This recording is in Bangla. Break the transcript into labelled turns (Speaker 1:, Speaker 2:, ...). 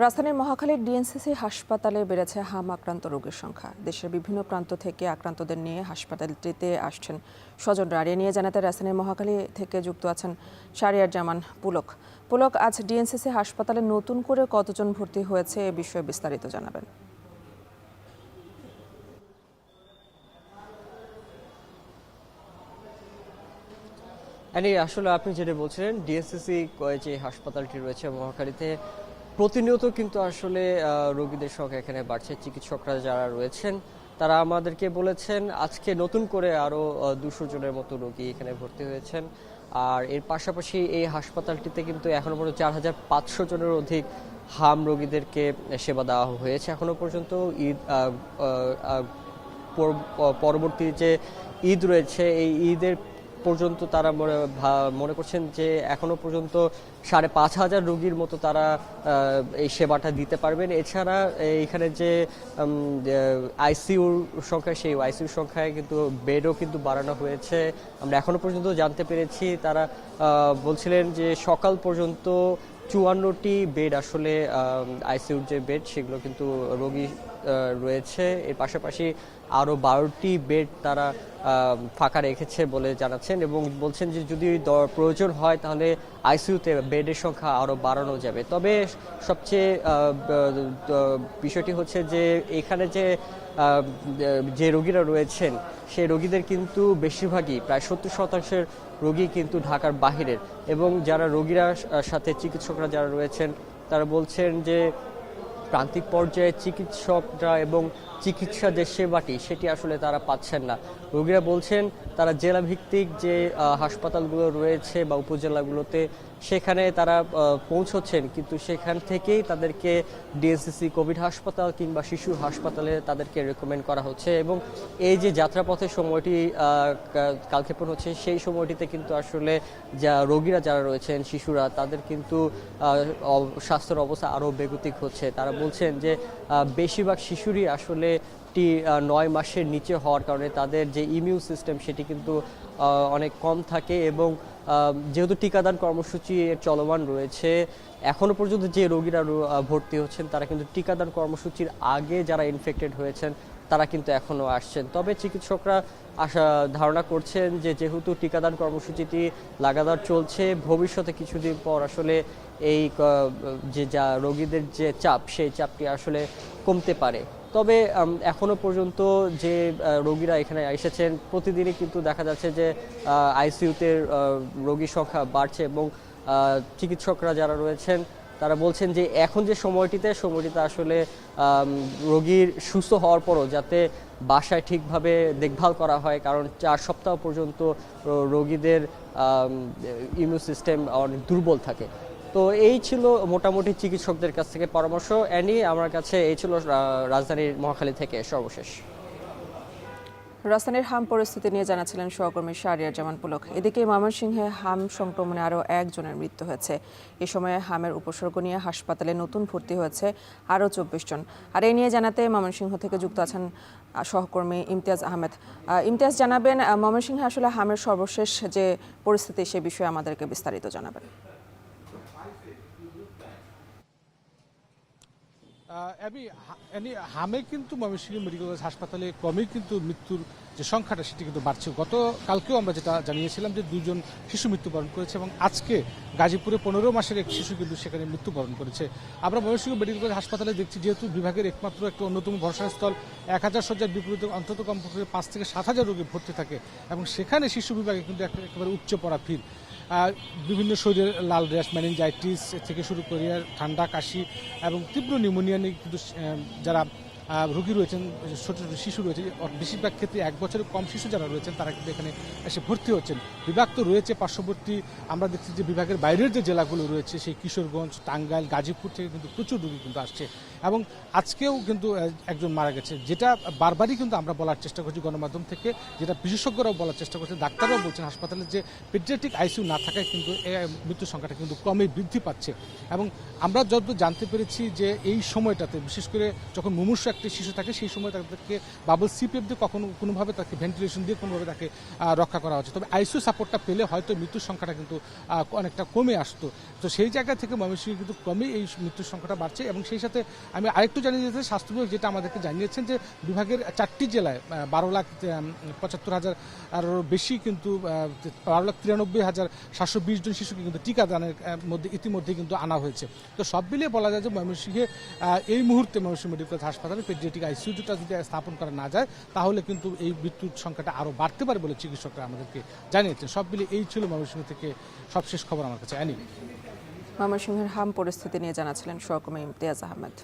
Speaker 1: রাজধানীর মহাখালীর ডিএনসিসি হাসপাতালে বেড়েছে হাম আক্রান্ত রোগীর সংখ্যা। দেশের বিভিন্ন প্রান্ত থেকে আক্রান্তদের নিয়ে হাসপাতালটিতে আসছেন স্বজনরা। আর এ নিয়ে জানাতে রাজধানীর মহাখালী থেকে যুক্ত আছেন শাহরিয়ার জামান পুলক। আজ ডিএনসিসি হাসপাতালে নতুন করে কতজন ভর্তি হয়েছে এ বিষয়ে বিস্তারিত জানাবেন।
Speaker 2: আসলে আপনি যেটা বলছিলেন, ডিএনসিসি যে হাসপাতালটি রয়েছে মহাখালীতে প্রতিনিয়ত কিন্তু আসলে রোগীদের সংখ্যা এখানে বাড়ছে। চিকিৎসকরা যারা রয়েছেন তারা আমাদেরকে বলেছেন আজকে নতুন করে আরো 200 জনের মতো রোগী এখানে ভর্তি হয়েছেন। আর এর পাশাপাশি এই হাসপাতালটিতে কিন্তু এখনো পর্যন্ত 4500 জনের অধিক হাম রোগীদেরকে সেবা দেওয়া হয়েছে এখনো পর্যন্ত। ঈদ পরবর্তী যে ঈদ রয়েছে এই ঈদের পর্যন্ত তারা মনে করছেন যে এখনো পর্যন্ত 5500 রোগীর মতো তারা এই সেবাটা দিতে পারবেন। এছাড়া এখানে যে আইসিইউর সংখ্যা, সেই আইসিইউর সংখ্যায় কিন্তু বেডও কিন্তু বাড়ানো হয়েছে। আমরা এখনো পর্যন্ত জানতে পেরেছি, তারা বলছিলেন যে সকাল পর্যন্ত 54টি বেড আসলে আইসিইউর যে বেড সেগুলো কিন্তু রোগী রয়েছে। এর পাশাপাশি আরও 12টি বেড তারা ফাঁকা রেখেছে বলে জানাচ্ছেন এবং বলছেন যে যদি প্রয়োজন হয় তাহলে আইসিইউতে বেডের সংখ্যা আরও বাড়ানো যাবে। তবে সবচেয়ে বিষয়টি হচ্ছে যে এখানে যে রোগীরা রয়েছেন সেই রোগীদের কিন্তু বেশিরভাগই প্রায় 70% রোগী কিন্তু ঢাকার বাহিরের, এবং যারা রোগীরা সাথে চিকিৎসকরা যারা রয়েছেন তারা বলছেন যে প্রান্তিক পর্যায়ে চিকিৎসকরা এবং চিকিৎসা যে সেবাটি সেটি আসলে তারা পাচ্ছেন না। রোগীরা বলছেন তারা জেলা ভিত্তিক যে হাসপাতালগুলো রয়েছে বা উপজেলাগুলোতে সেখানে তারা পৌঁছচ্ছেন, কিন্তু সেখান থেকেই তাদেরকে ডিএনসিসি কোভিড হাসপাতাল কিংবা শিশু হাসপাতালে তাদেরকে রেকমেন্ড করা হচ্ছে। এবং এই যে যাত্রাপথের সময়টি কালক্ষেপণ হচ্ছে সেই সময়টিতে কিন্তু আসলে রোগীরা যারা রয়েছেন শিশুরা তাদের কিন্তু স্বাস্থ্যের অবস্থা আরও বেগতিক হচ্ছে। তারা বলছেন যে বেশিরভাগ শিশুরই আসলে 9 মাসের নিচে হওয়ার কারণে তাদের যে ইমিউন সিস্টেম সেটি কিন্তু অনেক কম থাকে, এবং যেহেতু টিকাদান কর্মসূচি চলমান রয়েছে এখনো পর্যন্ত যে রোগীরা ভর্তি হচ্ছেন তারা কিন্তু টিকাদান কর্মসূচির আগে যারা ইনফেক্টেড হয়েছেন তারা কিন্তু এখনো আসছেন। তবে চিকিৎসকরা ধারণা করছেন যে যেহেতু টিকাদান কর্মসূচিটি লাগাতার চলছে, ভবিষ্যতে কিছুদিন পর আসলে এই যে রোগীদের যে চাপ সেই চাপটি আসলে কমতে পারে। তবে এখনো পর্যন্ত যে রোগীরা এখানে এসেছেন প্রতিদিনই কিন্তু দেখা যাচ্ছে যে আইসিইউতে রোগীর সংখ্যা বাড়ছে, এবং চিকিৎসকরা যারা রয়েছেন তারা বলছেন যে এখন যে সময়টিতে আসলে রোগীর সুস্থ হওয়ার পরও যাতে বাসায় ঠিকভাবে দেখভাল করা হয়, কারণ 4 সপ্তাহ পর্যন্ত রোগীদের ইমিউন সিস্টেম অনেক দুর্বল থাকে। তো এই ছিল মোটামুটি চিকিৎসকদের কাছ থেকে পরামর্শ। আমার কাছে এই ছিল রাজধানীর মহাখালী থেকে সর্বশেষ।
Speaker 1: রাজধানীর হাম পরিস্থিতি নিয়ে জানাচ্ছিলেন সহকর্মী শাহরিয়ার জামান পুলক। এদিকে ময়মনসিংহে হাম সংক্রমণে আরও 1 জনের মৃত্যু হয়েছে। এ সময়ে হামের উপসর্গ নিয়ে হাসপাতালে নতুন ভর্তি হয়েছে আরও 24 জন। আর এই নিয়ে জানাতে ময়মনসিংহ থেকে যুক্ত আছেন সহকর্মী ইমতিয়াজ আহমেদ। ইমতিয়াজ, জানাবেন ময়মনসিংহে আসলে হামের সর্বশেষ যে পরিস্থিতি সে বিষয়ে আমাদেরকে বিস্তারিত জানাবেন।
Speaker 3: হামে কিন্তু ময়মনসিংহ মেডিকেল কলেজ হাসপাতালে ক্রমেই কিন্তু মৃত্যুর যে সংখ্যাটা সেটি কিন্তু বাড়ছে। কালকেও আমরা যেটা জানিয়েছিলাম যে 2 জন শিশু মৃত্যুবরণ করেছে, এবং আজকে গাজীপুরে 15 মাসের এক শিশু কিন্তু সেখানে মৃত্যুবরণ করেছে। আমরা ময়মনসিংহ মেডিকেল কলেজ হাসপাতালে দেখছি যেহেতু বিভাগের একমাত্র একটা অন্যতম ভরসাস্থল, 1000 শয্যার বিপরীতে অন্তত কমপক্ষে 5 থেকে 7000 রোগী ভর্তি থাকে, এবং সেখানে শিশু বিভাগে কিন্তু একেবারে উচ্চ পড়া ভিড়। বিভিন্ন শরীরের লাল র্যাশ, মেনিনজাইটিস থেকে শুরু করে ঠান্ডা, কাশি এবং তীব্র নিউমোনিয়া নিয়ে কিন্তু যারা রোগী রয়েছেন, ছোট ছোট শিশু রয়েছে, বেশিরভাগ ক্ষেত্রে 1 বছরের কম শিশু যারা রয়েছেন তারা কিন্তু এখানে এসে ভর্তি হচ্ছেন। বিভাগ তো রয়েছে পার্শ্ববর্তী, আমরা দেখছি যে বিভাগের বাইরের যে জেলাগুলো রয়েছে সেই কিশোরগঞ্জ, টাঙ্গাইল, গাজীপুর থেকে কিন্তু প্রচুর রোগী কিন্তু আসছে, এবং আজকেও কিন্তু একজন মারা গেছে। যেটা বারবারই কিন্তু আমরা বলার চেষ্টা করছি গণমাধ্যম থেকে, যেটা বিশেষজ্ঞরাও বলার চেষ্টা করছেন, ডাক্তাররাও বলছেন হাসপাতালে যে পেডিয়াট্রিক আইসিইউ না থাকায় কিন্তু মৃত্যুর সংখ্যাটা কিন্তু ক্রমেই বৃদ্ধি পাচ্ছে। এবং আমরা যতদূর জানতে পেরেছি যে এই সময়টাতে বিশেষ করে যখন মুমূর্ষু একটা 4টি শিশু থাকে সেই সময় তাদেরকে বাবল সিপিএফ দিয়ে কোনোভাবে তাকে ভেন্টিলেশন দিয়ে কোনোভাবে তাকে রক্ষা করা হচ্ছে। তবে আইসিইউ সাপোর্টটা পেলে হয়তো মৃত্যুর সংখ্যাটা কিন্তু অনেকটা কমে আসতো। তো সেই জায়গা থেকে ময়মনসিংহে কিন্তু ক্রমেই এই মৃত্যুর সংখ্যাটা বাড়ছে। এবং সেই সাথে আমি আরেকটু জানিয়ে দিতে স্বাস্থ্য বিভাগ যেটা আমাদেরকে জানিয়েছেন যে বিভাগের 4টি জেলায় 12,75,000 আরও বেশি কিন্তু 12,93,720 জন শিশুকে কিন্তু টিকাদানের মধ্যে ইতিমধ্যে কিন্তু আনা হয়েছে। তো সব মিলিয়ে বলা যায় যে ময়মনসিংহে এই মুহূর্তে ময়মনসিংহ মেডিকেল কলেজ হাসপাতালে পেডিয়াট্রিক আইসিইউটা যদি স্থাপন করা না যায় তাহলে কিন্তু এই মৃত্যুর সংখ্যাটা আরও বাড়তে পারে বলে চিকিৎসকরা আমাদেরকে জানিয়েছেন। সব মিলিয়ে এই ছিল ময়মনসিংহ থেকে সবশেষ খবর আমার কাছে।
Speaker 1: ময়মনসিংহের হাম পরিস্থিতি নিয়ে জানাচ্ছিলেন সহকর্মী ইমতিয়াজ আহমেদ।